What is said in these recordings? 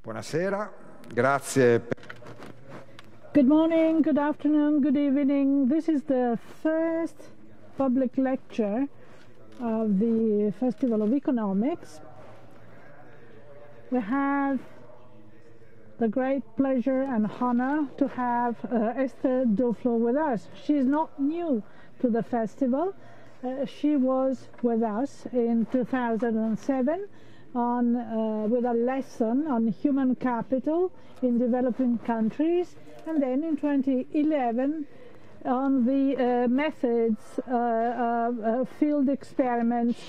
Buonasera, grazie. Good morning, good afternoon, good evening. This is the first public lecture of the Festival of Economics. We have the great pleasure and honor to have Esther DUFLO with us. She is not new to the festival. She was with us in 2007 with a lesson on human capital in developing countries, and then in 2011 on the methods of field experiments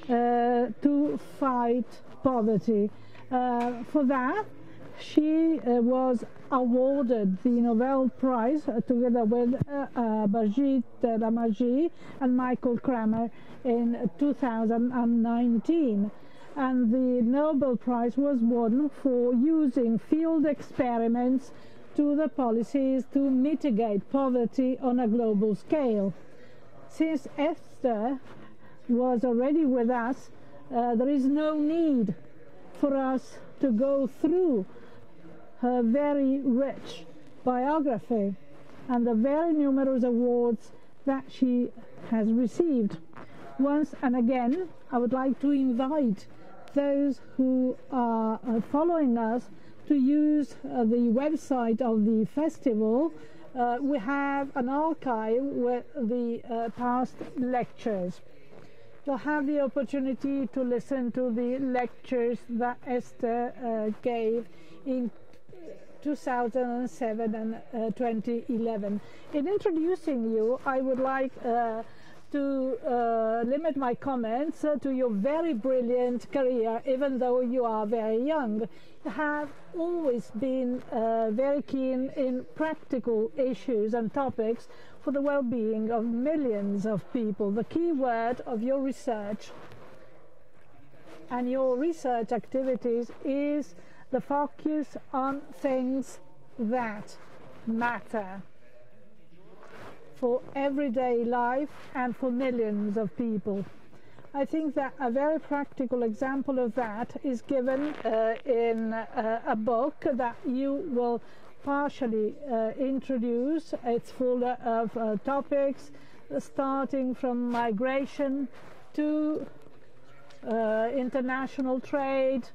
to fight poverty. For that, she was awarded the Nobel Prize together with Brigitte Ramagi and Michael Kramer in 2019. And the Nobel Prize was won for using field experiments to the policies to mitigate poverty on a global scale. Since Esther was already with us, there is no need for us to go through her very rich biography and the very numerous awards that she has received. Once and again, I would like to invite those who are following us to use the website of the festival. We have an archive with the past lectures. You'll have the opportunity to listen to the lectures that Esther gave in 2007 and 2011. In introducing you, I would like to limit my comments to your very brilliant career, even though you are very young. You have always been very keen in practical issues and topics for the well-being of millions of people. The key word of your research and your research activities is the focus on things that matter for everyday life and for millions of people. I think that a very practical example of that is given in a book that you will partially introduce. It's full of topics starting from migration to international trade,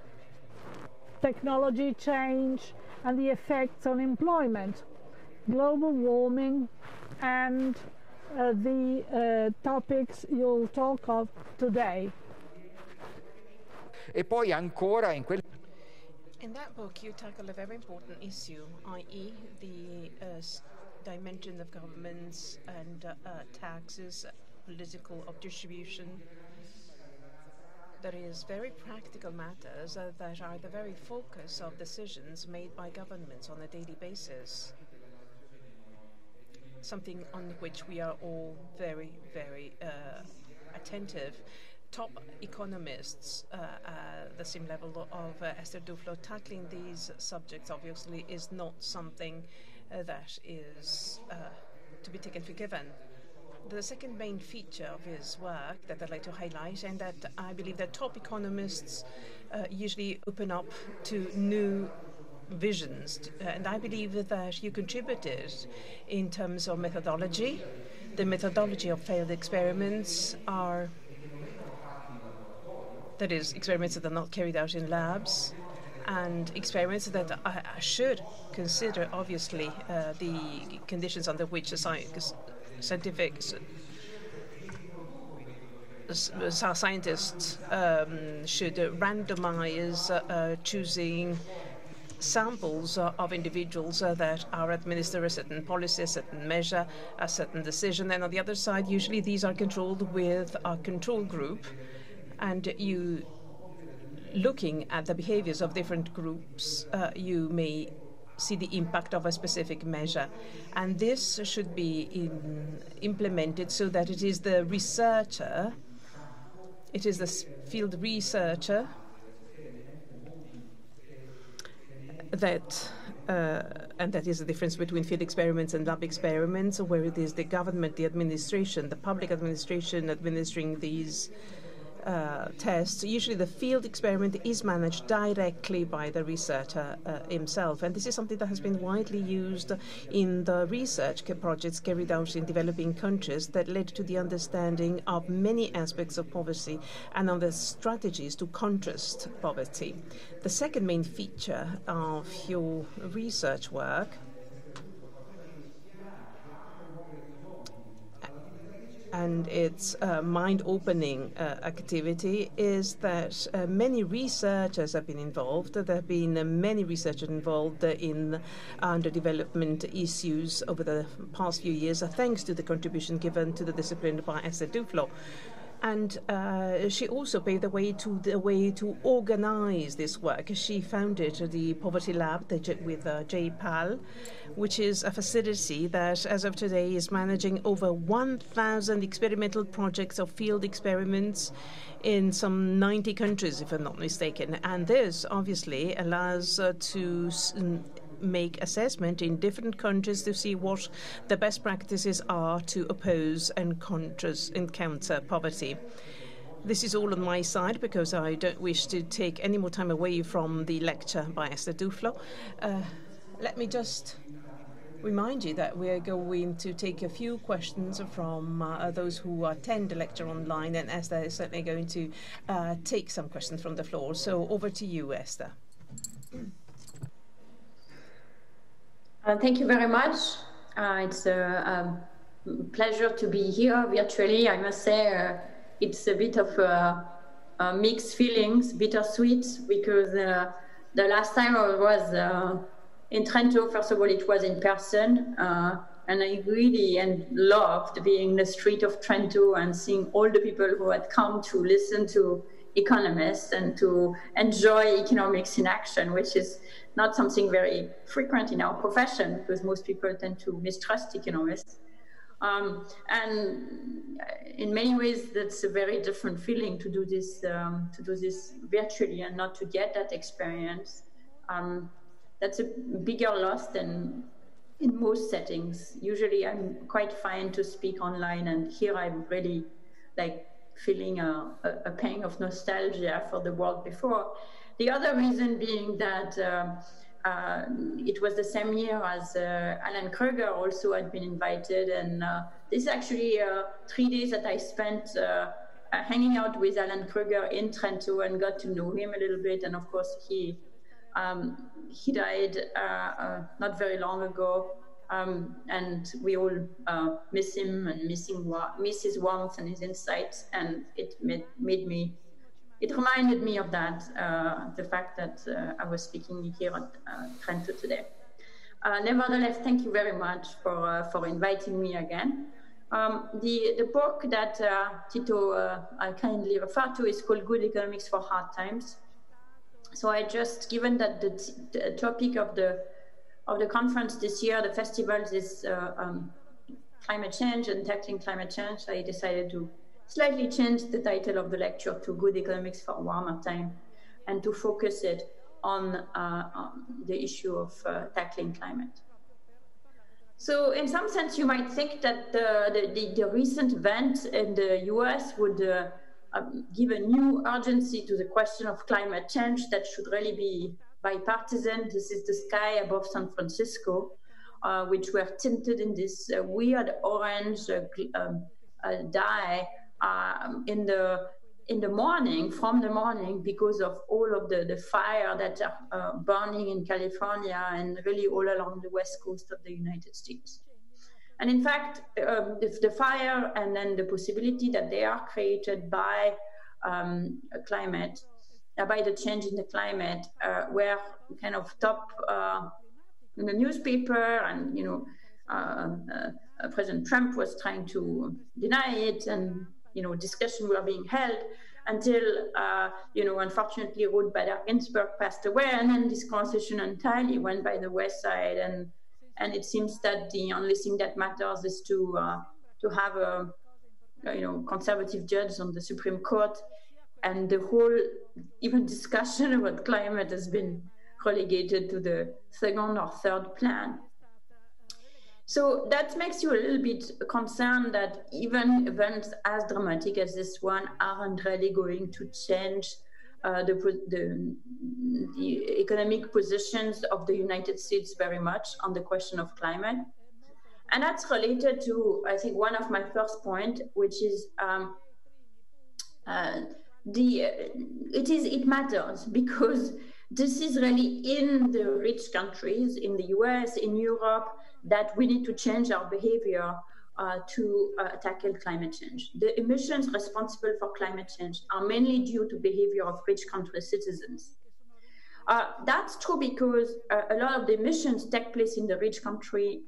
technology change and the effects on employment, global warming, and the topics you'll talk of today. E poi ancora in that book you tackle a very important issue, i.e. the dimension of governments and taxes, political distribution. There is very practical matters that are the very focus of decisions made by governments on a daily basis. Something on which we are all very, very attentive. Top economists at the same level of Esther DUFLO tackling these subjects obviously is not something that is to be taken for given. The second main feature of his work that I'd like to highlight, and that I believe that top economists usually open up to new visions, and I believe that you contributed in terms of methodology. The methodology of failed experiments are, that is, experiments that are not carried out in labs, and experiments that I should consider, obviously, the conditions under which scientists should randomize choosing samples of individuals that are administered a certain policy, a certain measure, a certain decision, and on the other side, usually these are controlled with a control group, and you, looking at the behaviors of different groups, you may see the impact of a specific measure, and this should be implemented so that it is the researcher, it is the field researcher that, and that is the difference between field experiments and lab experiments, where it is the government, the administration, the public administration administering these tests, usually the field experiment is managed directly by the researcher himself. And this is something that has been widely used in the research projects carried out in developing countries that led to the understanding of many aspects of poverty and on the strategies to contrast poverty. The second main feature of your research work and its mind-opening activity is that many researchers have been involved. There have been many researchers involved in underdevelopment issues over the past few years, thanks to the contribution given to the discipline by Esther DUFLO. And she also paved the way to organize this work. She founded the Poverty Lab with JPAL, which is a facility that, as of today, is managing over 1,000 experimental projects of field experiments in some 90 countries, if I'm not mistaken. And this obviously allows to make assessment in different countries to see what the best practices are to oppose and counter poverty. This is all on my side because I don't wish to take any more time away from the lecture by Esther DUFLO. Let me just remind you that we are going to take a few questions from those who attend the lecture online, and Esther is certainly going to take some questions from the floor. So over to you, Esther. Thank you very much. It's a pleasure to be here virtually. I must say it's a bit of mixed feelings, bittersweet, because the last time I was in Trento, first of all, it was in person, and I really loved being in the street of Trento and seeing all the people who had come to listen to economists and to enjoy economics in action, which is not something very frequent in our profession because most people tend to mistrust economists. And in many ways, that's a very different feeling to do this virtually and not to get that experience. That's a bigger loss than in most settings. Usually, I'm quite fine to speak online, and here I'm really like feeling a pang of nostalgia for the world before. The other reason being that it was the same year as Alan Kruger also had been invited, and this is actually 3 days that I spent hanging out with Alan Kruger in Trento and got to know him a little bit. And of course, he died not very long ago, and we all miss him and miss his warmth and his insights, and it reminded me of that, the fact that I was speaking here at Trento today. Nevertheless, thank you very much for inviting me again. The book that Tito kindly referred to is called Good Economics for Hard Times. So I just, given that the topic of the conference this year, the festival, is climate change and tackling climate change, I decided to slightly change the title of the lecture to Good Economics for Warmer Time and to focus it on the issue of tackling climate. So in some sense, you might think that the recent event in the US would give a new urgency to the question of climate change that should really be bipartisan. This is the sky above San Francisco, which were tinted in this weird orange dye in the morning, from the morning, because of all of the fire that are burning in California and really all along the west coast of the United States. And in fact, the fire and then the possibility that they are created by climate, by the change in the climate, were kind of top in the newspaper, and President Trump was trying to deny it, and discussions were being held until unfortunately Ruth Bader Ginsburg passed away, and then this conversation entirely went by the wayside, and it seems that the only thing that matters is to have a conservative judge on the Supreme Court, and the whole even discussion about climate has been relegated to the second or third plan. So that makes you a little bit concerned that even events as dramatic as this one aren't really going to change the economic positions of the United States very much on the question of climate. And that's related to, I think, one of my first point, which is it matters because this is really in the rich countries, in the US, in Europe, that we need to change our behavior to tackle climate change. The emissions responsible for climate change are mainly due to behavior of rich country citizens. That's true because a lot of the emissions take place in the rich country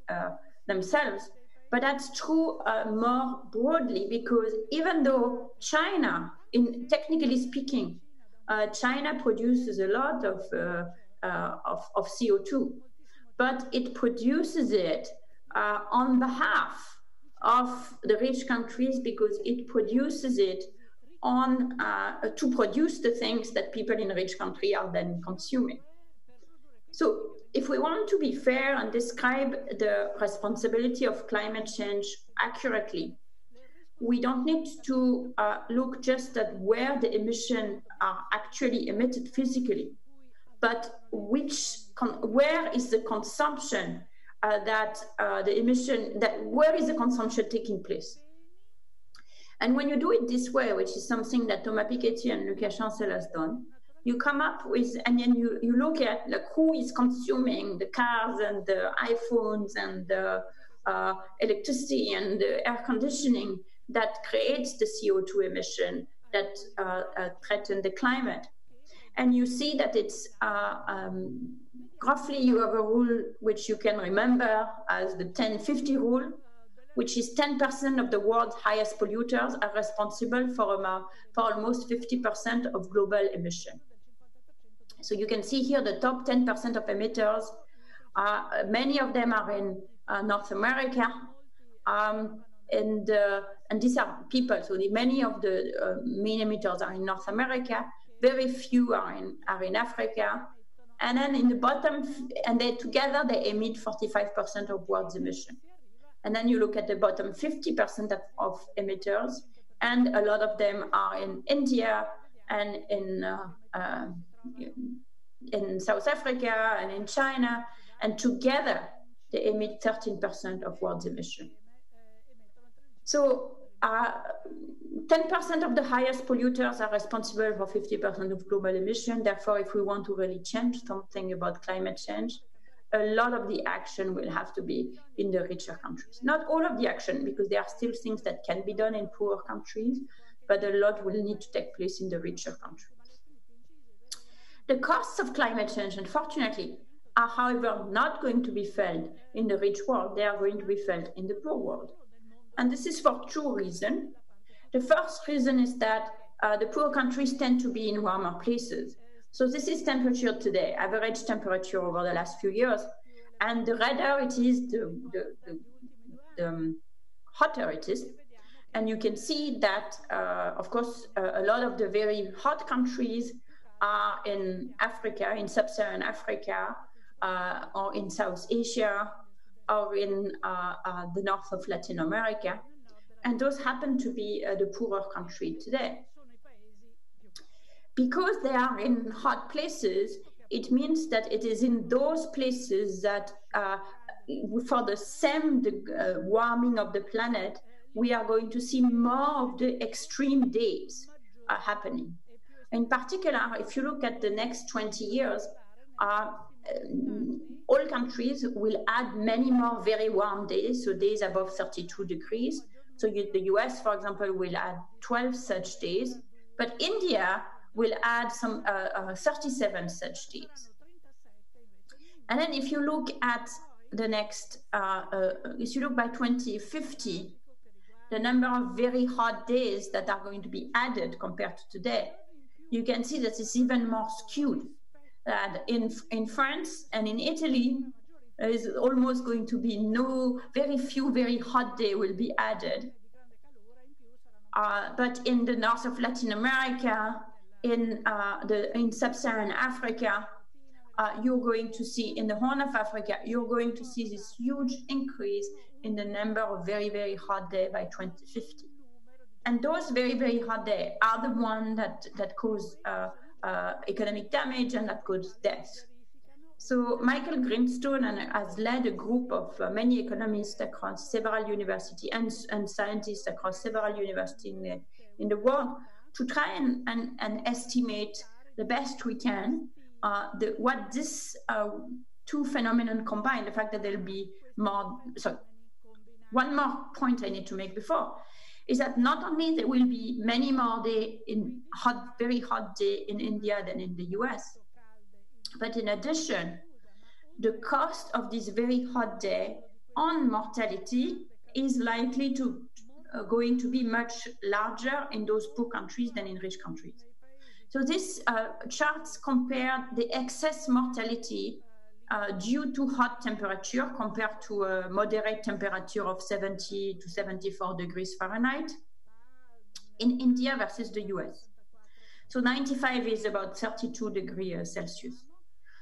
themselves, but that's true more broadly because even though China, technically speaking, China produces a lot of CO2, but it produces it on behalf of the rich countries because it produces it to produce the things that people in rich countries are then consuming. So if we want to be fair and describe the responsibility of climate change accurately, we don't need to look just at where the emissions are actually emitted physically, but where is the consumption where is the consumption taking place? And when you do it this way, which is something that Thomas Piketty and Lucas Chancel has done, you come up with, and then you look at who is consuming the cars and the iPhones and the electricity and the air conditioning that creates the CO2 emission that threaten the climate. And you see that it's roughly you have a rule which you can remember as the 10-50 rule, which is 10% of the world's highest polluters are responsible for almost 50% of global emission. So you can see here the top 10% of emitters. Many of them are in North America, and these are people. So many of the main emitters are in North America. Very few are in Africa. And then in the bottom, and together they emit 45% of world's emission. And then you look at the bottom 50% of emitters, and a lot of them are in India and in South Africa and in China, and together they emit 13% of world's emission. So 10% of the highest polluters are responsible for 50% of global emission. Therefore, if we want to really change something about climate change, a lot of the action will have to be in the richer countries. Not all of the action, because there are still things that can be done in poorer countries, but a lot will need to take place in the richer countries. The costs of climate change, unfortunately, are, however, not going to be felt in the rich world. They are going to be felt in the poor world. And this is for two reasons. The first reason is that the poor countries tend to be in warmer places. So this is temperature today, average temperature over the last few years. And the redder it is, the hotter it is. And you can see that, of course, a lot of the very hot countries are in Africa, in sub-Saharan Africa, or in South Asia, or in the north of Latin America. And those happen to be the poorer country today. Because they are in hot places, it means that it is in those places that for the same warming of the planet, we are going to see more of the extreme days happening. In particular, if you look at the next 20 years, all countries will add many more very warm days, so days above 32 degrees. So the US, for example, will add 12 such days, but India will add some 37 such days. And then if you look at the next, if you look by 2050, the number of very hot days that are going to be added compared to today, you can see that it's even more skewed. That in France and in Italy, there is almost going to be very few very hot days will be added. But in the north of Latin America, in sub-Saharan Africa, you're going to see in the Horn of Africa, you're going to see this huge increase in the number of very, very hot days by 2050. And those very, very hot days are the ones that cause economic damage and that cause death. So Michael Greenstone has led a group of many economists across several universities and scientists across several universities in the world to try and estimate the best we can what this two phenomena combine, the fact that there'll be more. So one more point I need to make before is that not only there will be many more days in very hot day in India than in the US, but in addition, the cost of this very hot day on mortality is likely to going to be much larger in those poor countries than in rich countries. So these charts compare the excess mortality due to hot temperature compared to a moderate temperature of 70 to 74 degrees Fahrenheit in India versus the US. So 95 is about 32 degrees Celsius.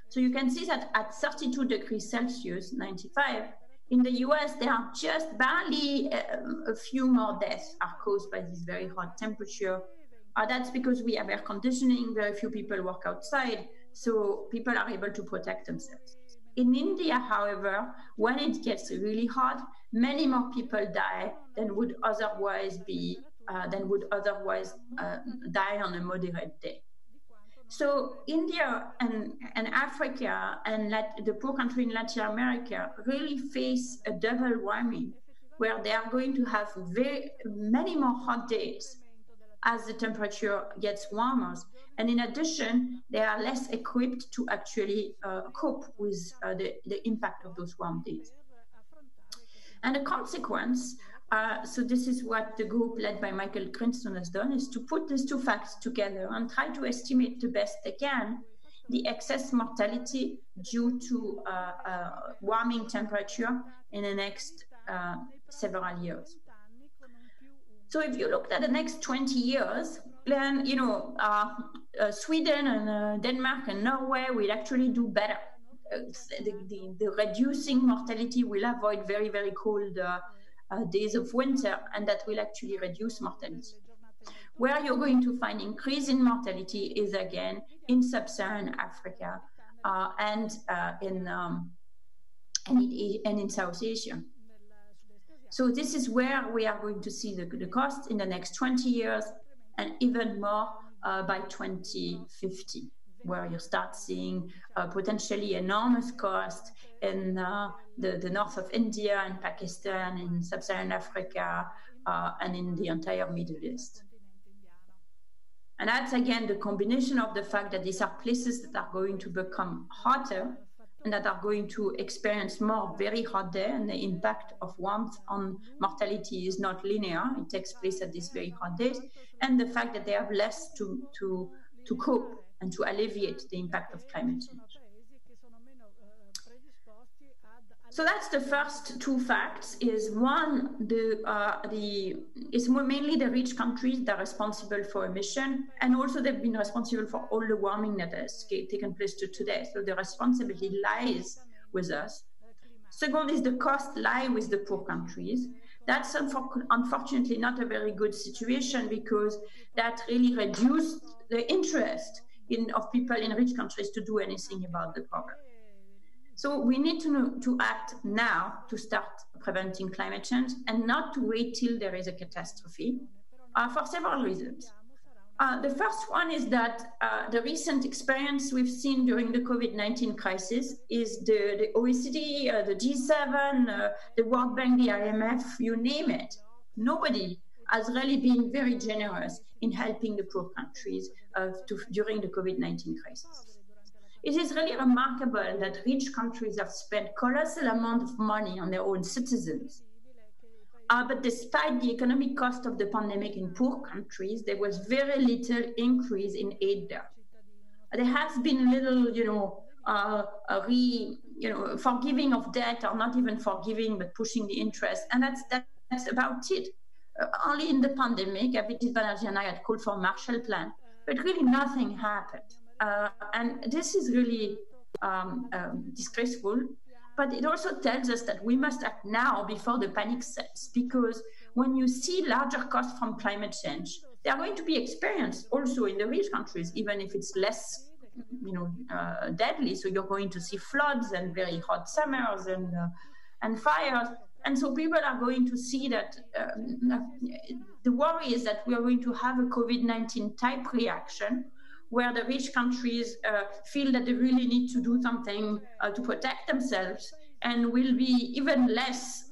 So you can see that at 32 degrees Celsius, 95, in the US, there are just barely a few more deaths are caused by this very hot temperature. That's because we have air conditioning, very few people work outside, so people are able to protect themselves. In India, however, when it gets really hot, many more people die than would otherwise die on a moderate day. So India and Africa and the poor country in Latin America really face a double whammy, where they are going to have many more hot days as the temperature gets warmer. And in addition, they are less equipped to actually cope with the impact of those warm days. And the consequence, so this is what the group led by Michael Greenstone has done, is to put these two facts together and try to estimate the best they can the excess mortality due to warming temperature in the next several years. So if you looked at the next 20 years, then, Sweden and Denmark and Norway will actually do better. The reducing mortality will avoid very, very cold days of winter, and that will actually reduce mortality. Where you're going to find increase in mortality is again in sub-Saharan Africa and in South Asia. So this is where we are going to see the cost in the next 20 years and even more by 2050, where you start seeing potentially enormous cost in the north of India and Pakistan, in sub-Saharan Africa, and in the entire Middle East. And that's, again, the combination of the fact that these are places that are going to become hotter and that are going to experience more very hot days, and the impact of warmth on mortality is not linear. It takes place at these very hot days, and the fact that they have less to cope and to alleviate the impact of climate change. So that's the first two facts. Is one, it's mainly the rich countries that are responsible for emission, and also they've been responsible for all the warming that has taken place to today. So the responsibility lies with us. Second is the cost lie with the poor countries. That's unfortunately not a very good situation, because that really reduced the interest of people in rich countries to do anything about the problem. So we need to act now to start preventing climate change, and not to wait till there is a catastrophe, for several reasons. The first one is that the recent experience we've seen during the COVID-19 crisis is the OECD, the G7, the World Bank, the IMF, you name it. Nobody has really been very generous in helping the poor countries during the COVID-19 crisis. It is really remarkable that rich countries have spent colossal amount of money on their own citizens. But despite the economic cost of the pandemic in poor countries, there was very little increase in aid there. There has been little, forgiving of debt, or not even forgiving, but pushing the interest. And that's about it. Only in the pandemic, Abhijit Banerjee and I had called for a Marshall Plan, but really nothing happened. And this is really disgraceful. But it also tells us that we must act now before the panic sets, because when you see larger costs from climate change, they are going to be experienced also in the rich countries, even if it's less, deadly. So you're going to see floods and very hot summers and fires. And so people are going to see that the worry is that we are going to have a COVID-19 type reaction, where the rich countries feel that they really need to do something to protect themselves, and will be even less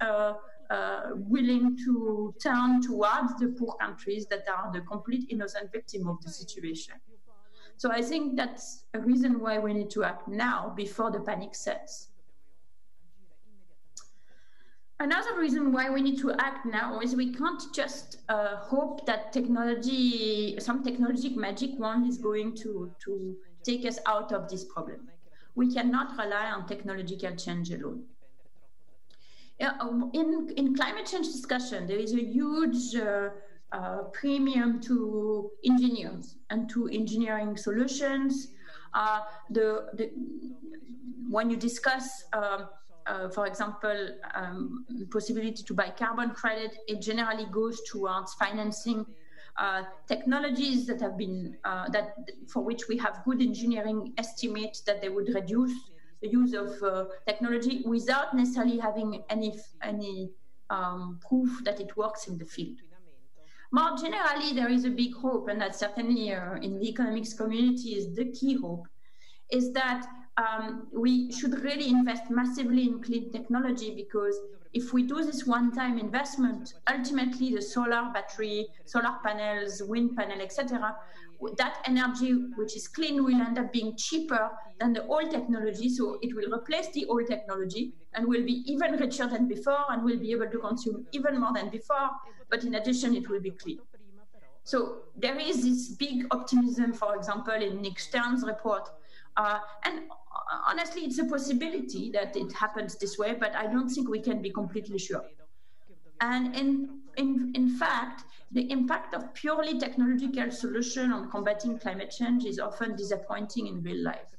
willing to turn towards the poor countries that are the complete innocent victim of the situation. So I think that's a reason why we need to act now before the panic sets. Another reason why we need to act now is we can't just hope that some technological magic wand is going to take us out of this problem. We cannot rely on technological change alone. In climate change discussion, there is a huge premium to engineers and to engineering solutions. When you discuss for example, possibility to buy carbon credit, it generally goes towards financing technologies that have been for which we have good engineering estimates that they would reduce the use of technology without necessarily having any proof that it works in the field. More generally, there is a big hope, and that certainly in the economics community is the key hope, is that we should really invest massively in clean technology, because if we do this one-time investment, ultimately the solar battery, solar panels, wind panel, etc., that energy which is clean will end up being cheaper than the old technology. So it will replace the old technology and will be even richer than before and will be able to consume even more than before. But in addition, it will be clean. So there is this big optimism, for example, in Nick Stern's report. And honestly, it's a possibility that it happens this way, but I don't think we can be completely sure. And in fact, the impact of purely technological solution on combating climate change is often disappointing in real life.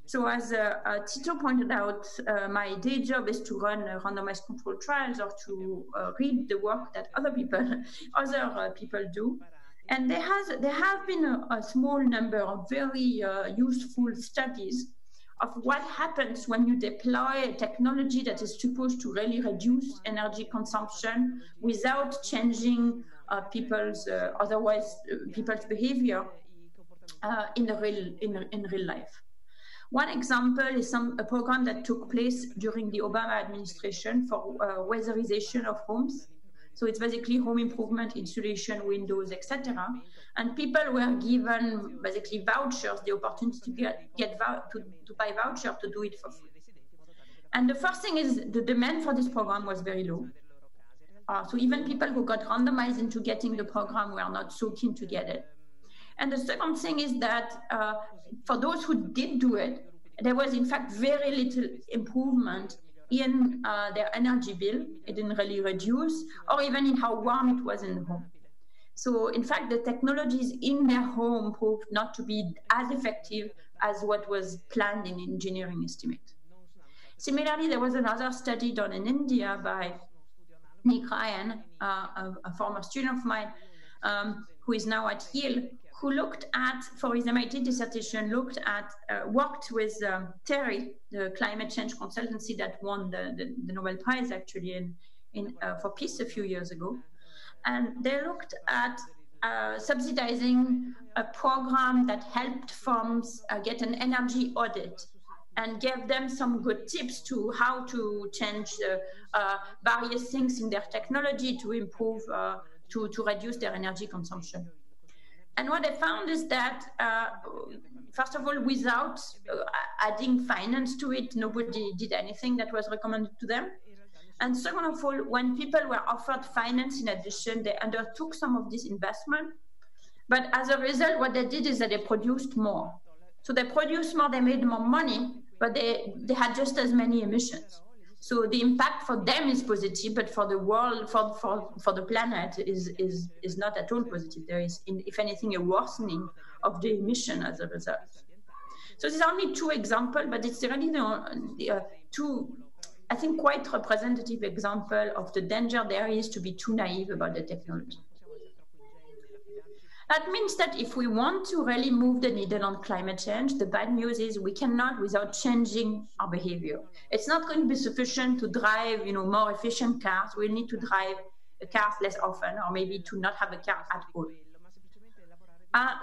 So as Tito pointed out, my day job is to run randomized controlled trials or to read the work that other people do. And there have been a small number of very useful studies of what happens when you deploy a technology that is supposed to really reduce energy consumption without changing people's behavior in real life. One example is a program that took place during the Obama administration for weatherization of homes. So it's basically home improvement, insulation, windows, etc. And people were given basically vouchers, the opportunity to buy vouchers to do it for free. And the first thing is the demand for this program was very low. So even people who got randomized into getting the program were not so keen to get it. And the second thing is that for those who did do it, there was in fact very little improvement in their energy bill. It didn't really reduce, or even in how warm it was in the home. So in fact, the technologies in their home proved not to be as effective as what was planned in engineering estimate. Similarly, there was another study done in India by Nick Ryan, a former student of mine, who is now at Yale, who looked at, for his MIT dissertation, worked with Terry, the climate change consultancy that won the Nobel Prize actually for peace a few years ago. And they looked at subsidizing a program that helped firms get an energy audit and gave them some good tips to how to change various things in their technology to improve, to reduce their energy consumption. And what I found is that, first of all, without adding finance to it, nobody did anything that was recommended to them. And second of all, when people were offered finance in addition, they undertook some of this investment. But as a result, what they did is that they produced more. So they produced more, they made more money, but they had just as many emissions. So the impact for them is positive, but for the world, for the planet, is not at all positive. There is, if anything, a worsening of the emission as a result. So these are only two examples, but it's really two, I think, quite representative example of the danger there is to be too naive about the technology. That means that if we want to really move the needle on climate change, the bad news is we cannot without changing our behavior. It's not going to be sufficient to drive, more efficient cars. We need to drive cars less often, or maybe to not have a car at all.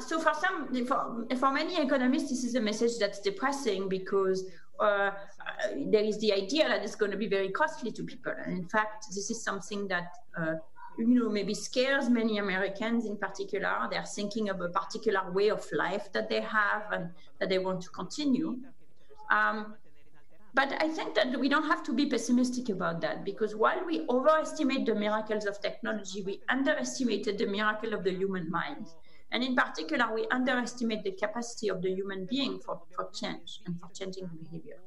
So for many economists, this is a message that's depressing because there is the idea that it's going to be very costly to people. And in fact, this is something that maybe scares many Americans in particular. They're thinking of a particular way of life that they have and that they want to continue. But I think that we don't have to be pessimistic about that, because while we overestimate the miracles of technology, we underestimated the miracle of the human mind. And in particular, we underestimate the capacity of the human being for change and for changing behavior.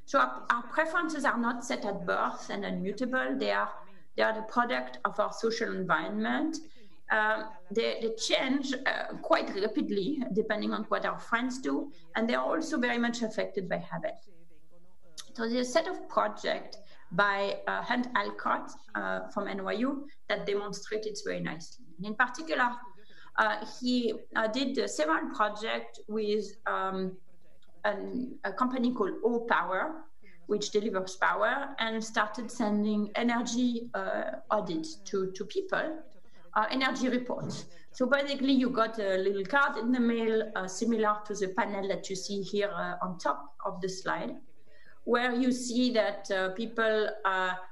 So our preferences are not set at birth and immutable. They are the product of our social environment. They change quite rapidly depending on what our friends do, and they're also very much affected by habit. So there's a set of projects by Hunt Alcott from NYU that demonstrate it very nicely. And in particular, he did several projects with a company called O-Power, which delivers power, and started sending energy audits to people, energy reports. So basically, you got a little card in the mail, similar to the panel that you see here on top of the slide, where you see that people,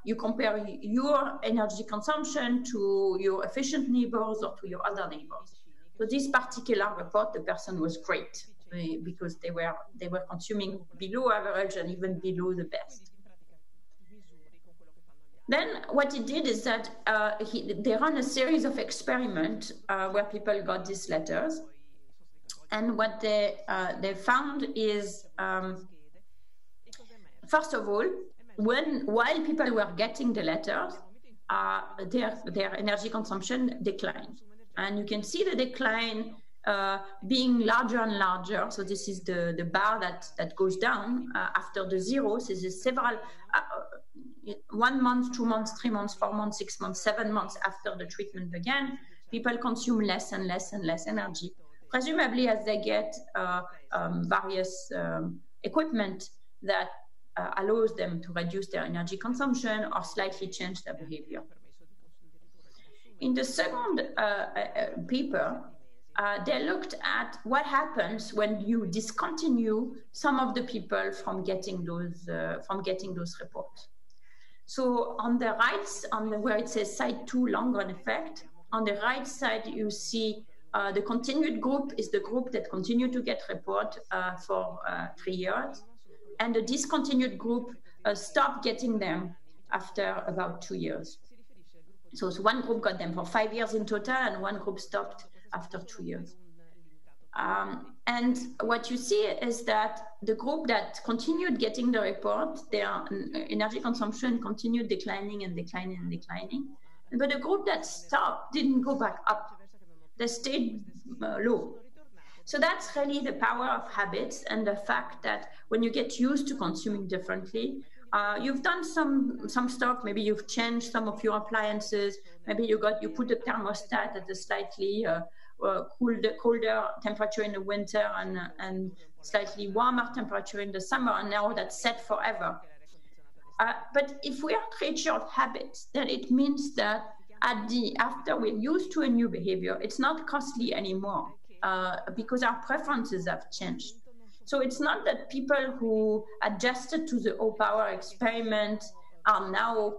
you compare your energy consumption to your efficient neighbors or to your other neighbors. So this particular report, the person was great because they were consuming below average and even below the best. Then what he did is that they ran a series of experiments where people got these letters. And what they found is, first of all, while people were getting the letters, their energy consumption declined. And you can see the decline being larger and larger. So this is the bar that goes down after the zero. So there's several, 1 month, 2 months, 3 months, 4 months, 6 months, 7 months after the treatment began, people consume less and less and less energy, presumably as they get various equipment that allows them to reduce their energy consumption or slightly change their behavior. In the second paper, they looked at what happens when you discontinue some of the people from getting those reports. So on the right, where it says side 2 long run effect, on the right side you see the continued group is the group that continued to get report for 3 years, and the discontinued group stopped getting them after about 2 years. So one group got them for 5 years in total, and one group stopped after 2 years. And what you see is that the group that continued getting the report, their energy consumption continued declining and declining and declining. But the group that stopped didn't go back up. They stayed low. So that's really the power of habits and the fact that when you get used to consuming differently, you've done some stuff. Maybe you've changed some of your appliances. Maybe you put the thermostat at a slightly colder temperature in the winter and slightly warmer temperature in the summer, and now that's set forever. But if we are creatures of habits, then it means that after we're used to a new behavior, it's not costly anymore because our preferences have changed. So it's not that people who adjusted to the O-Power experiment are now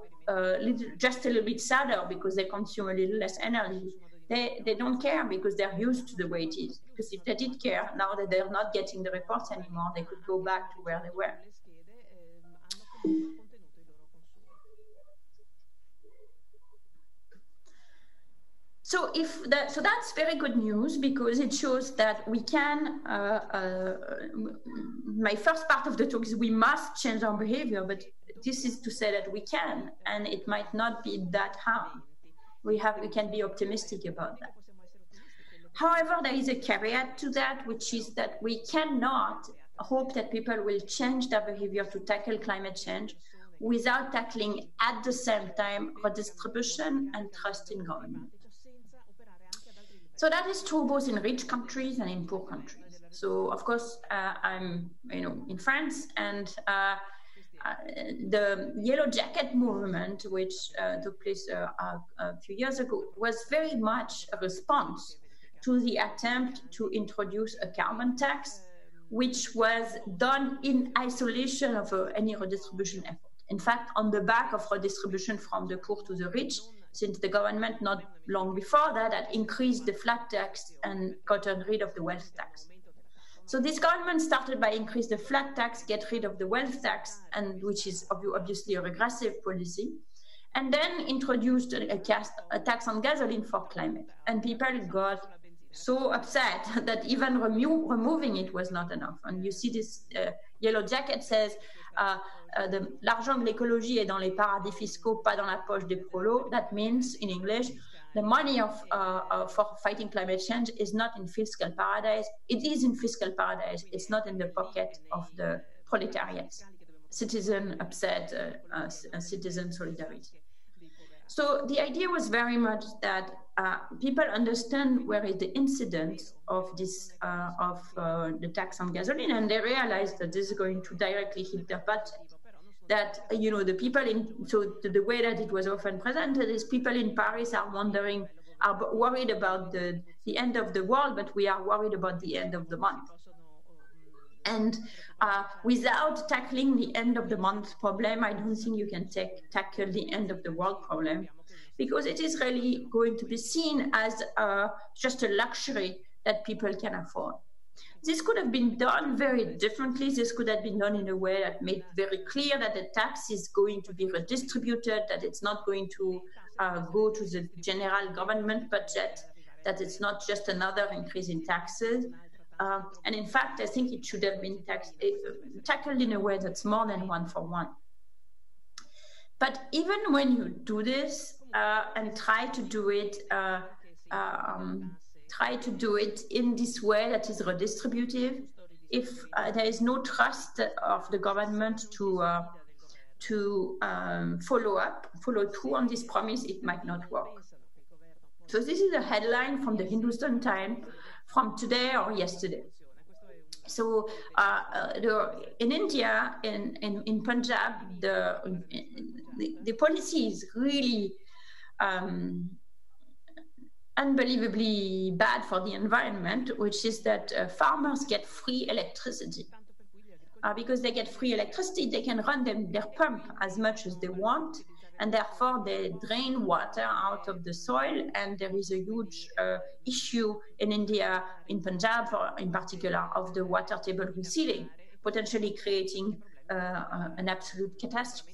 just a little bit sadder because they consume a little less energy. They don't care because they're used to the way it is. Because if they did care, now that they're not getting the reports anymore, they could go back to where they were. So that's very good news because it shows that we can, my first part of the talk is we must change our behavior, but this is to say that we can, and it might not be that hard. We can be optimistic about that. However, there is a caveat to that, which is that we cannot hope that people will change their behavior to tackle climate change without tackling at the same time redistribution and trust in government. So that is true both in rich countries and in poor countries. So of course, I'm in France, and the Yellow Jacket movement, which took place a few years ago, was very much a response to the attempt to introduce a carbon tax, which was done in isolation of any redistribution effort. In fact, on the back of redistribution from the poor to the rich, since the government not long before that had increased the flat tax and gotten rid of the wealth tax. So this government started by increase the flat tax, get rid of the wealth tax, and which is obviously a regressive policy, and then introduced a tax on gasoline for climate. And people got so upset that even removing it was not enough. And you see this Yellow Jacket says, l'argent de l'écologie est dans les paradis fiscaux, pas dans la poche des prolos. That means, in English, the money for fighting climate change is not in fiscal paradise. It is in fiscal paradise. It's not in the pocket of the proletariat. Citizen upset, citizen solidarity. So the idea was very much that people understand where is the incidence of this the tax on gasoline, and they realize that this is going to directly hit their budget. That the people the way that it was often presented is people in Paris are worried about the end of the world, but we are worried about the end of the month. And without tackling the end of the month problem, I don't think you can tackle the end of the world problem, because it is really going to be seen as just a luxury that people can afford. This could have been done very differently. This could have been done in a way that made very clear that the tax is going to be redistributed, that it's not going to go to the general government budget, that it's not just another increase in taxes. And in fact, I think it should have been tackled in a way that's more than one for one. But even when you do this and try to do it in this way that is redistributive, if there is no trust of the government to follow through on this promise, it might not work. So this is a headline from the Hindustan Times from today or yesterday. So in India, in Punjab, the policy is really unbelievably bad for the environment, which is that farmers get free electricity. Because they get free electricity, they can run their pump as much as they want, and therefore they drain water out of the soil. And there is a huge issue in India, in Punjab in particular, of the water table receding, potentially creating an absolute catastrophe.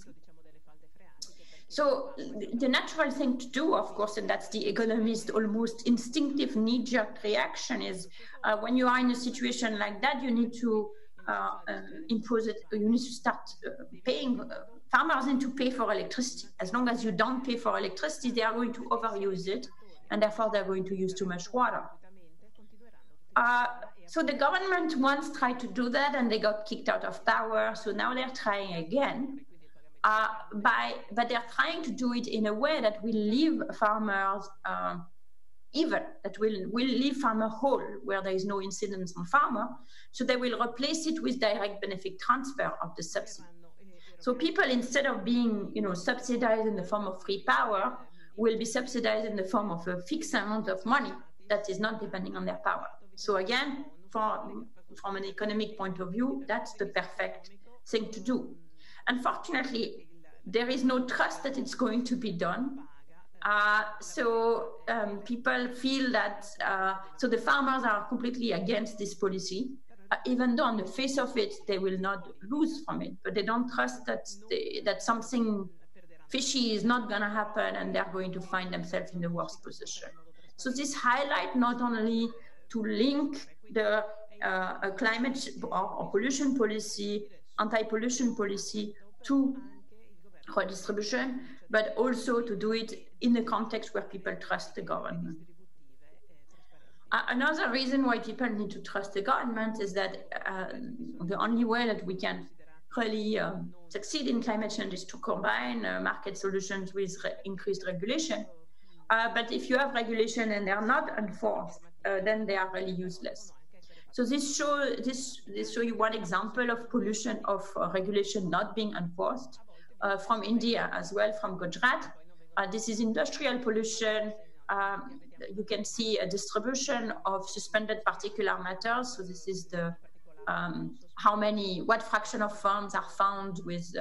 So the natural thing to do, of course, and that's the economist almost instinctive knee-jerk reaction, is when you are in a situation like that, you need to impose it. You need to start paying. Farmers need to pay for electricity. As long as you don't pay for electricity, they are going to overuse it, and therefore they're going to use too much water. So the government once tried to do that, and they got kicked out of power. So now they're trying again. But they're trying to do it in a way that will leave farmers even, that will leave farmer whole, where there is no incidence on farmer. So they will replace it with direct benefit transfer of the subsidy. So people, instead of being subsidized in the form of free power, will be subsidized in the form of a fixed amount of money that is not depending on their power. So again, from an economic point of view, that's the perfect thing to do. Unfortunately, there is no trust that it's going to be done. So people feel that, so the farmers are completely against this policy, even though on the face of it, they will not lose from it, but they don't trust that something fishy is not going to happen, and they're going to find themselves in the worst position. So this highlight not only to link the climate or pollution policy, anti-pollution policy to redistribution, but also to do it in a context where people trust the government. Another reason why people need to trust the government is that the only way that we can really succeed in climate change is to combine market solutions with increased regulation. But if you have regulation and they are not enforced, then they are really useless. So this show you one example of pollution of regulation not being enforced from India as well, from Gujarat. This is industrial pollution. You can see a distribution of suspended particulate matter. So this is the what fraction of farms are found with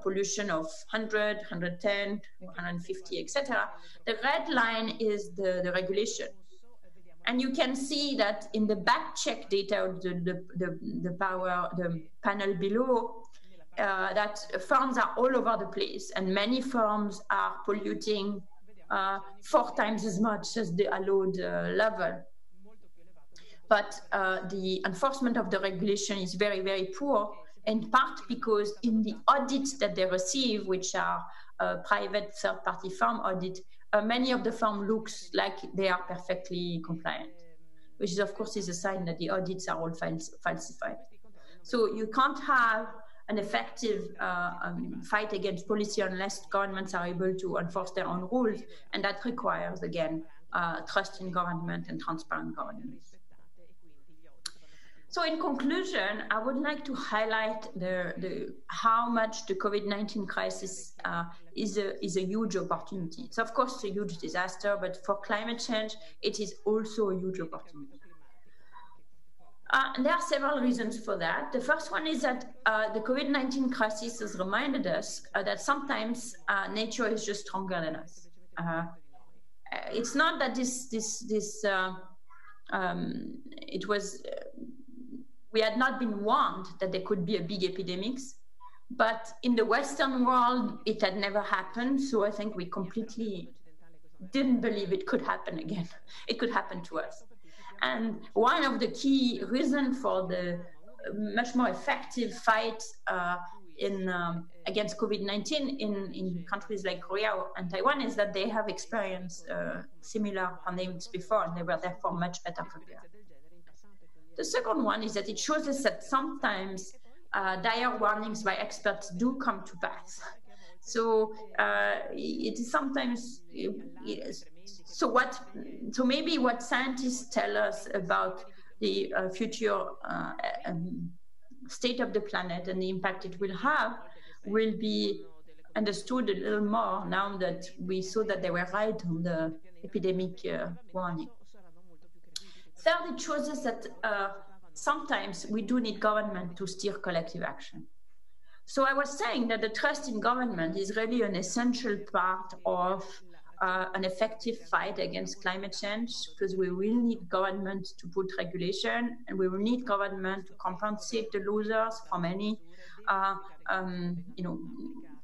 pollution of 100, 110, 150, etc. The red line is the regulation. And you can see that in the back check data of the panel below, that farms are all over the place, and many farms are polluting 4 times as much as the allowed level. But the enforcement of the regulation is very, very poor, in part because in the audits that they receive, which are private third-party farm audit, many of the farm looks like they are perfectly compliant, which is, of course, is a sign that the audits are all falsified. So you can't have an effective fight against policy unless governments are able to enforce their own rules, and that requires, again, trust in government and transparent governance. So in conclusion, I would like to highlight how much the COVID-19 crisis is a huge opportunity. It's of course a huge disaster, but for climate change, it is also a huge opportunity. And there are several reasons for that. The first one is that the COVID-19 crisis has reminded us that sometimes nature is just stronger than us. It's not that we had not been warned that there could be a big epidemics, but in the Western world, it had never happened. So I think we completely didn't believe it could happen again. It could happen to us. And one of the key reasons for the much more effective fight against COVID-19 in countries like Korea and Taiwan is that they have experienced similar pandemics before, and they were therefore much better prepared. The second one is that it shows us that sometimes dire warnings by experts do come to pass. So it is sometimes, so maybe what scientists tell us about the future state of the planet and the impact it will have will be understood a little more now that we saw that they were right on the epidemic warning. Third, it shows us that sometimes we do need government to steer collective action. So I was saying that the trust in government is really an essential part of an effective fight against climate change, because we will need government to put regulation, and we will need government to compensate the losers from any,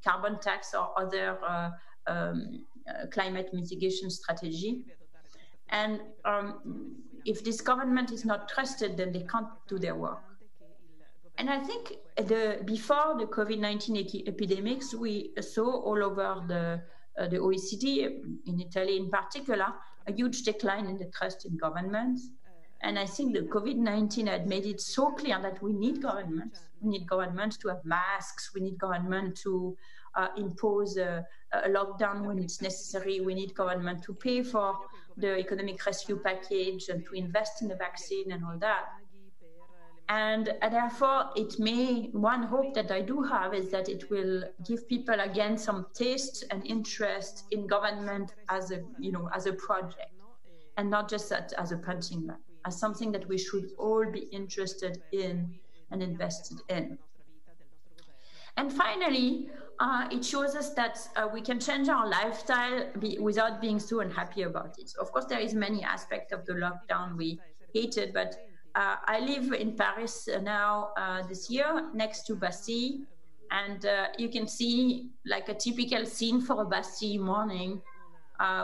carbon tax or other climate mitigation strategy. And if this government is not trusted, then they can't do their work. And I think before the COVID-19 epidemics, we saw all over the OECD, in Italy in particular, a huge decline in the trust in governments. And I think the COVID-19 had made it so clear that we need governments. We need governments to have masks. We need government to impose a lockdown when it's necessary. We need government to pay for the economic rescue package and to invest in the vaccine and all that. And therefore, one hope that I do have is that it will give people again some taste and interest in government as a project, and not just as a punching bag, as something that we should all be interested in and invested in. And finally, it shows us that we can change our lifestyle without being so unhappy about it. Of course, there is many aspects of the lockdown we hated, but I live in Paris now this year, next to Bastille, and you can see like a typical scene for a Bastille morning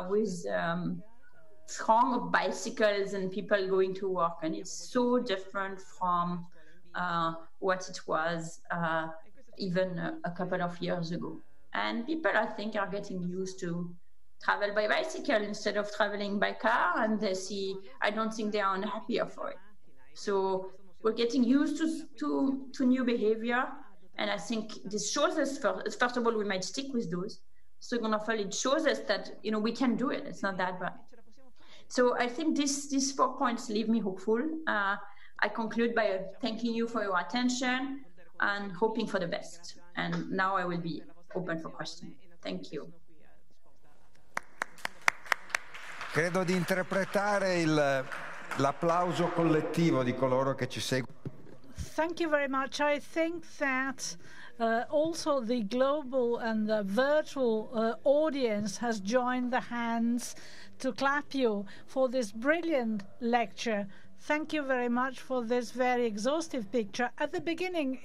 with throng of bicycles and people going to work, and it's so different from what it was even a couple of years ago. And people, I think, are getting used to travel by bicycle instead of traveling by car, and they see, I don't think they are unhappier for it. So we're getting used to new behavior, and I think this shows us, first of all, we might stick with those. Second of all, it shows us that, you know, we can do it. It's not that bad. So I think these 4 points leave me hopeful. I conclude by thanking you for your attention and hoping for the best. And now I will be open for questions. Thank you. Credo di interpretare l'applauso collettivo di coloro che ci seguono. Thank you very much. I think that also the global and the virtual audience has joined the hands to clap you for this brilliant lecture. Thank you very much for this very exhaustive picture. At the beginning,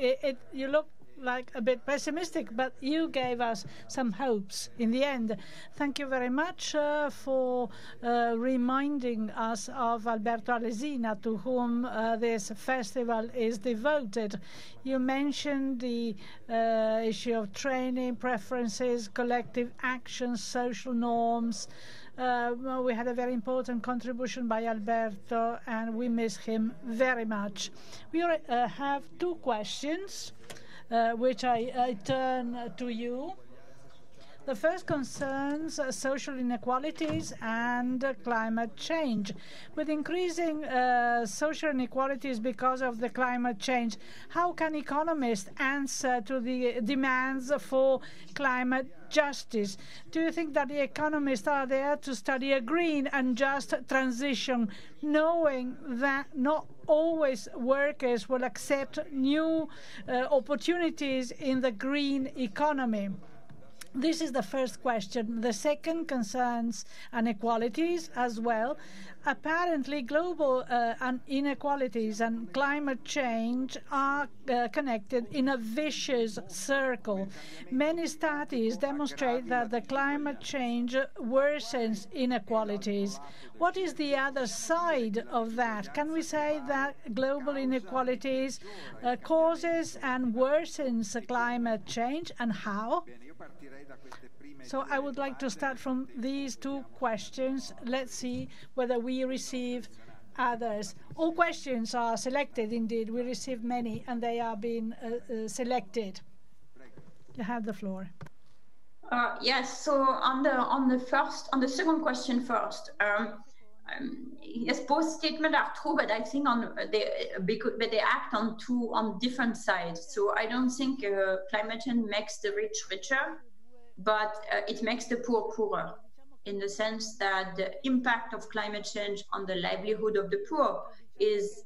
you looked like a bit pessimistic, but you gave us some hopes in the end. Thank you very much for reminding us of Alberto Alesina, to whom this festival is devoted. You mentioned the issue of training, preferences, collective actions, social norms. We had a very important contribution by Alberto, and we miss him very much. We have 2 questions, which I turn to you. The first concerns social inequalities and climate change. With increasing social inequalities because of the climate change, how can economists answer to the demands for climate justice? Do you think that the economists are there to study a green and just transition, knowing that not always workers will accept new opportunities in the green economy? This is the first question. The second concerns inequalities as well. Apparently, global inequalities and climate change are connected in a vicious circle. Many studies demonstrate that the climate change worsens inequalities. What is the other side of that? Can we say that global inequalities causes and worsens climate change, and how? So I would like to start from these 2 questions. Let's see whether we receive others. All questions are selected, indeed. We receive many, and they are being selected. You have the floor. Yes. So on the second question first. Yes, both statements are true, but I think they act on different sides. So I don't think climate change makes the rich richer, but it makes the poor poorer, in the sense that the impact of climate change on the livelihood of the poor is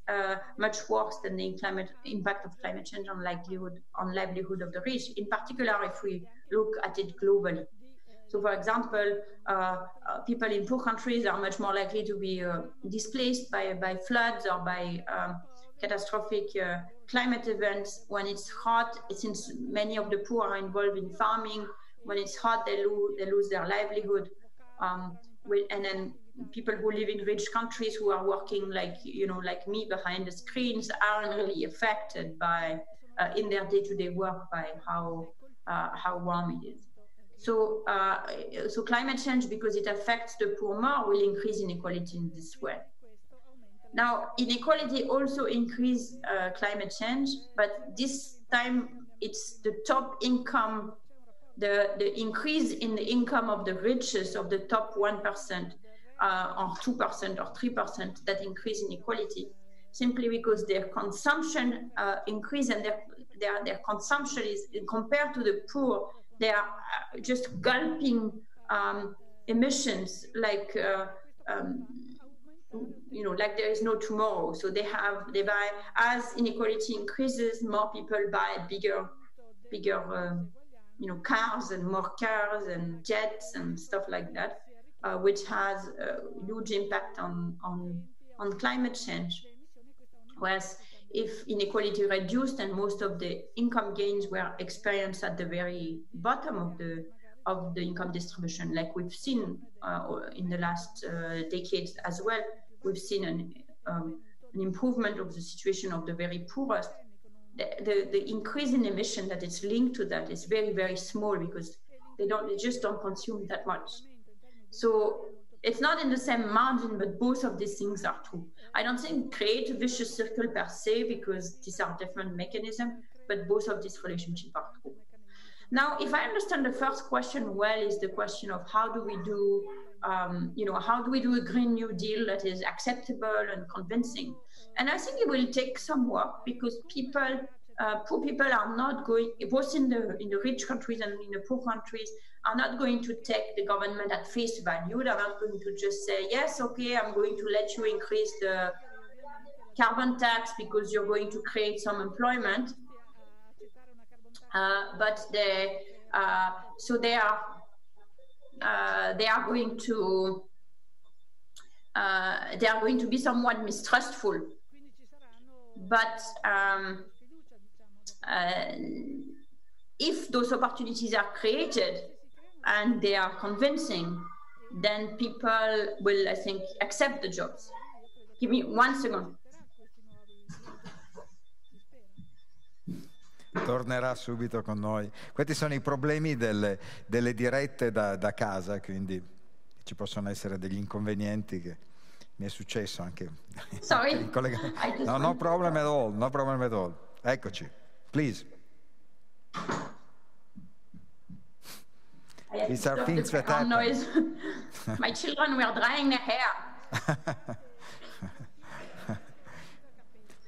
much worse than the impact of climate change on livelihood of the rich, in particular if we look at it globally. So, for example, people in poor countries are much more likely to be displaced by floods or by catastrophic climate events. When it's hot, since many of the poor are involved in farming, when it's hot, they lose their livelihood. And then people who live in rich countries who are working like me behind the screens aren't really affected by in their day-to-day work by how warm it is. So climate change, because it affects the poor more, will increase inequality in this way. Now, inequality also increase climate change, but this time it's the top income, the increase in the income of the richest, of the top 1%, or 2% or 3% that increase inequality, simply because their consumption increase, and their consumption is, compared to the poor, they are just gulping emissions like like there is no tomorrow. So they buy, as inequality increases, more people buy bigger cars and more cars and jets and stuff like that, which has a huge impact on climate change. Whereas if inequality reduced and most of the income gains were experienced at the very bottom of the income distribution, like we've seen in the last decades as well, we've seen an improvement of the situation of the very poorest. The increase in emission that is linked to that is very, very small, because they just don't consume that much. So it's not in the same margin, but both of these things are true. I don't think create a vicious circle per se, because these are different mechanisms, but both of these relationships are true. Now, if I understand the first question well, is the question of how do we do, how do we do a Green New Deal that is acceptable and convincing? And I think it will take some work, because poor people are not going, both in the rich countries and in the poor countries, are not going to take the government at face value. They're not going to just say, yes, okay, I'm going to let you increase the carbon tax because you're going to create some employment. But they are going to be somewhat mistrustful. But if those opportunities are created and they are convincing, then people will, I think, accept the jobs. Give me 1 second. Tornerà subito con noi. Questi sono i problemi delle dirette da casa, quindi ci possono essere degli inconvenienti che mi è successo anche. Sorry. No problem at all, no problem at all. Eccoci, please. These are things that happen. Noise. My children were drying their hair.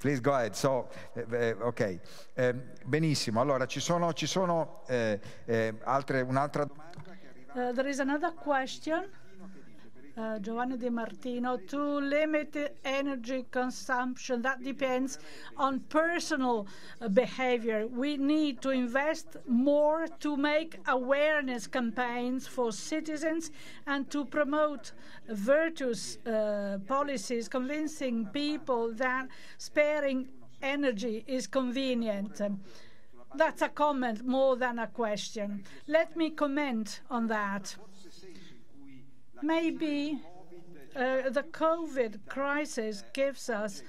Please go ahead. So, ok, benissimo. Allora ci sono un'altra domanda. There is another question. Giovanni Di Martino, to limit energy consumption, that depends on personal behavior. We need to invest more to make awareness campaigns for citizens and to promote virtuous policies, convincing people that sparing energy is convenient. That's a comment more than a question. Let me comment on that. Maybe the COVID crisis gives us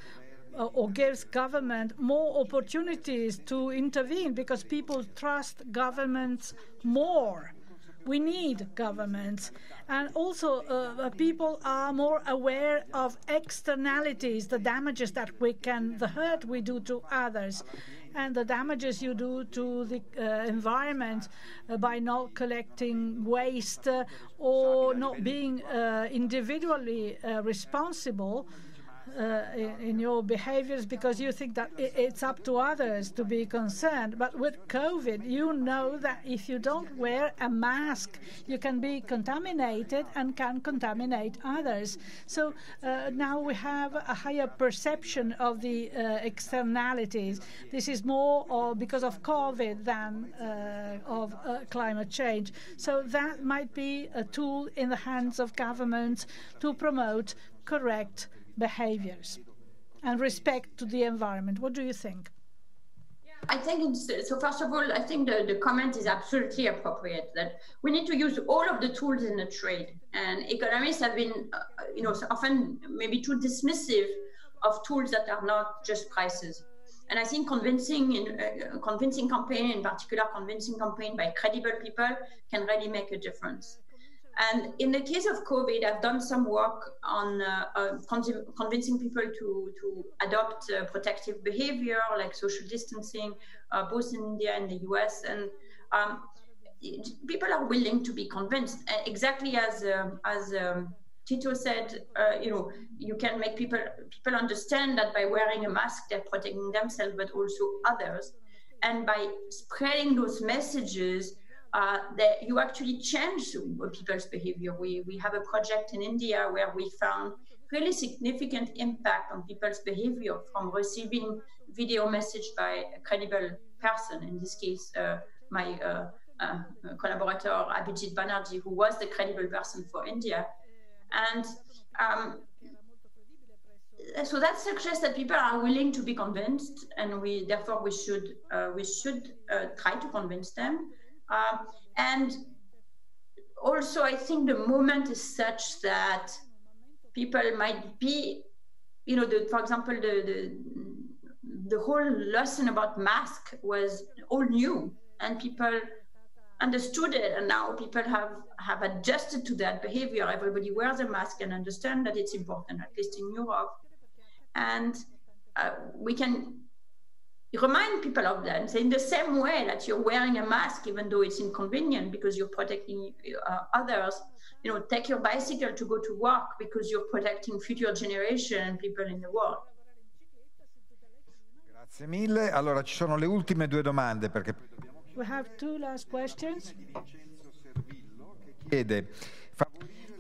or gives government more opportunities to intervene, because people trust governments more. We need governments. And also people are more aware of externalities, the damages that the hurt we do to others, and the damages you do to the environment by not collecting waste or not being individually responsible in your behaviors, because you think that it's up to others to be concerned. But with COVID, you know that if you don't wear a mask, you can be contaminated and can contaminate others. So now we have a higher perception of the externalities. This is more because of COVID than of climate change. So that might be a tool in the hands of governments to promote correct behaviors and respect to the environment. What do you think? I think so. First of all, I think the comment is absolutely appropriate, that we need to use all of the tools in the trade. And economists have been, often maybe too dismissive of tools that are not just prices. And I think convincing campaign, in particular convincing campaign by credible people, can really make a difference. And in the case of COVID, I've done some work on convincing people to adopt protective behavior, like social distancing, both in India and the US. And people are willing to be convinced. Exactly as Tito said, you can make people understand that by wearing a mask, they're protecting themselves, but also others. And by spreading those messages, that you actually change people's behavior. We have a project in India where we found really significant impact on people's behavior from receiving video message by a credible person, in this case, my collaborator Abhijit Banerjee, who was the credible person for India. And so that suggests that people are willing to be convinced, and therefore we should try to convince them. And also, I think the moment is such that people might be, for example, the whole lesson about mask was all new, and people understood it, and now people have adjusted to that behavior. Everybody wears a mask and understand that it's important, at least in Europe. And we can remind people of that and say, in the same way that you're wearing a mask, even though it's inconvenient because you're protecting others, you know, take your bicycle to go to work because you're protecting future generation and people in the world. Grazie mille. Allora ci sono le ultime due domande perché We have two last questions.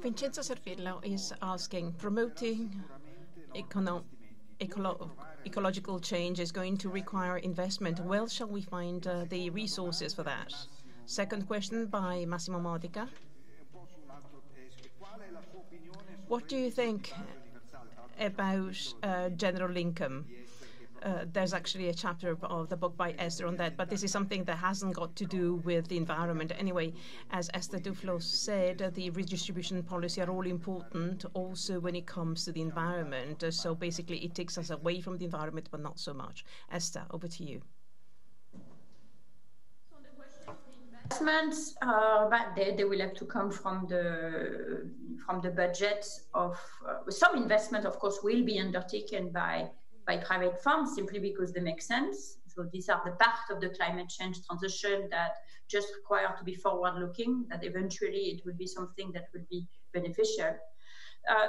Vincenzo Servillo is asking, promoting ecological change is going to require investment. Where shall we find the resources for that? Second question by Massimo Modica. What do you think about general income? There's actually a chapter of the book by Esther on that, but this is something that hasn't got to do with the environment. Anyway, as Esther DUFLO said, the redistribution policy are all important also when it comes to the environment. So basically it takes us away from the environment, but not so much. Esther, over to you. Investments, but they will have to come from the budget of some investment, of course, will be undertaken by private firms simply because they make sense. So these are the part of the climate change transition that just require to be forward-looking, that eventually it will be something that will be beneficial.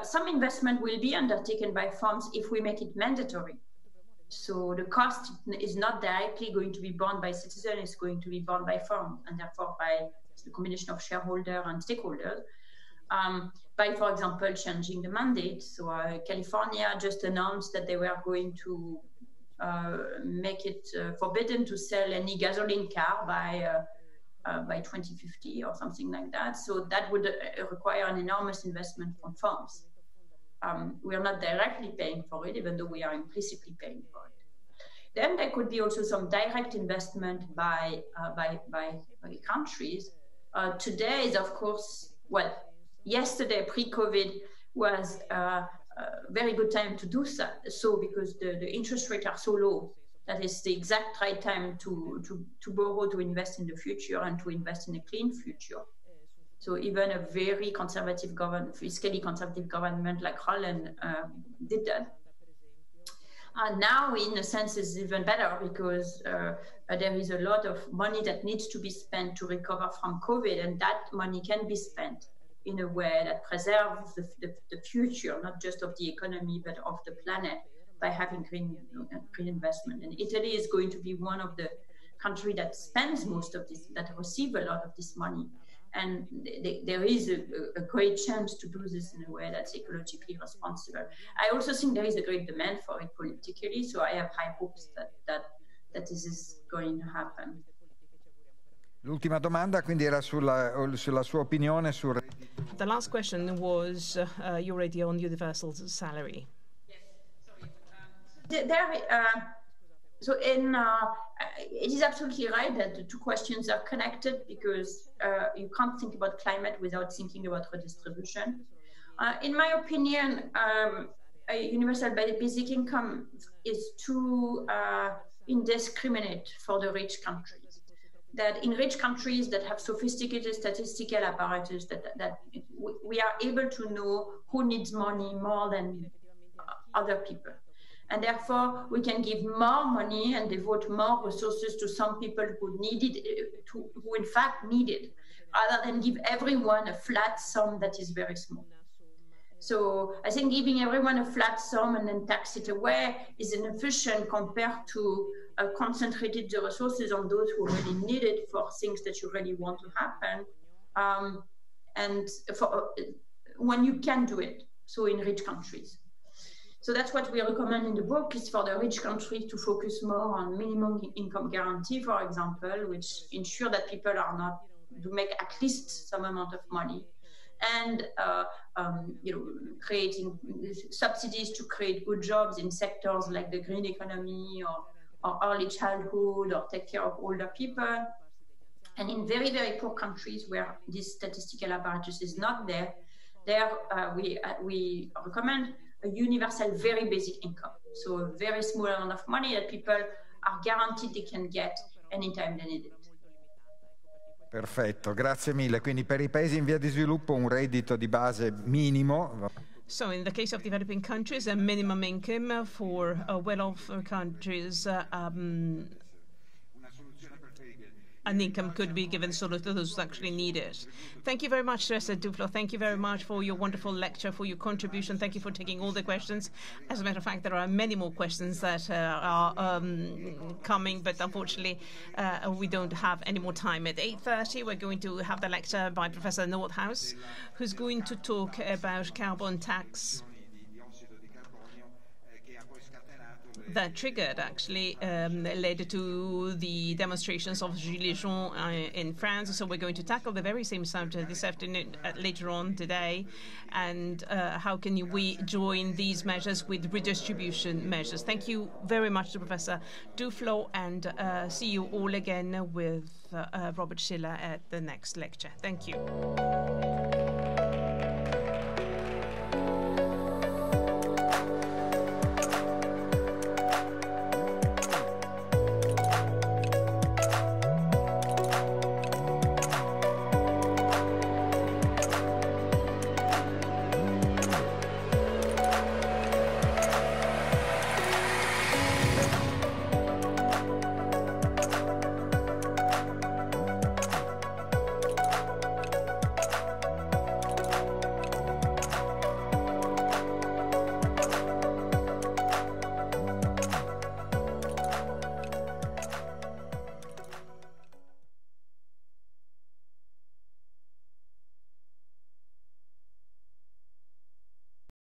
Some investment will be undertaken by firms if we make it mandatory. So the cost is not directly going to be borne by citizens, it's going to be borne by firms, and therefore by the combination of shareholders and stakeholders. By, for example, changing the mandate. So California just announced that they were going to make it forbidden to sell any gasoline car by 2050 or something like that. So that would require an enormous investment from firms. We are not directly paying for it, even though we are implicitly paying for it. Then there could be also some direct investment by countries. Today is, of course, well, yesterday, pre-COVID, was a very good time to do so because the interest rates are so low that is the exact right time to borrow, to invest in the future and to invest in a clean future. So even a very conservative government, fiscally conservative government like Holland did that. And now, in a sense, it's even better because there is a lot of money that needs to be spent to recover from COVID, and that money can be spent in a way that preserves the future, not just of the economy, but of the planet by having green investment. And Italy is going to be one of the countries that spends most of this, that receive a lot of this money. And there is a great chance to do this in a way that's ecologically responsible. I also think there is a great demand for it politically, so I have high hopes that this is going to happen. L'ultima domanda quindi era sulla sua opinione sul... The last question was your idea on universal salary. Yes, sorry. So it is absolutely right that the two questions are connected because you can't think about climate without thinking about redistribution. In my opinion, a universal basic income is too indiscriminate for the rich countries. That in rich countries that have sophisticated statistical apparatus, that we are able to know who needs money more than other people. And therefore, we can give more money and devote more resources to some people who need it, who in fact need it, rather than give everyone a flat sum that is very small. So I think giving everyone a flat sum and then tax it away is inefficient compared to concentrated the resources on those who really need it for things that you really want to happen. And when you can do it, so in rich countries. So that's what we recommend in the book, is for the rich countries to focus more on minimum income guarantee, for example, which ensure that people are not to make at least some amount of money, and creating subsidies to create good jobs in sectors like the green economy or early childhood or take care of older people. And in very, very poor countries where this statistical apparatus is not there, we recommend a universal very basic income. So a very small amount of money that people are guaranteed they can get anytime they need it. Perfetto, grazie mille. Quindi per i paesi in via di sviluppo un reddito di base minimo. So in the case of developing countries, a minimum income for well-off countries, an income could be given sort of to those who actually need it. Thank you very much, Esther DUFLO. Thank you very much for your wonderful lecture, for your contribution. Thank you for taking all the questions. As a matter of fact, there are many more questions that are coming, but unfortunately, we don't have any more time. At 8:30, we're going to have the lecture by Professor Nordhaus, who's going to talk about carbon tax that triggered, actually, led to the demonstrations of Gilets jaunes in France. So we're going to tackle the very same subject this afternoon, later on today, and how can we join these measures with redistribution measures. Thank you very much to Professor DUFLO, and see you all again with Robert Schiller at the next lecture. Thank you.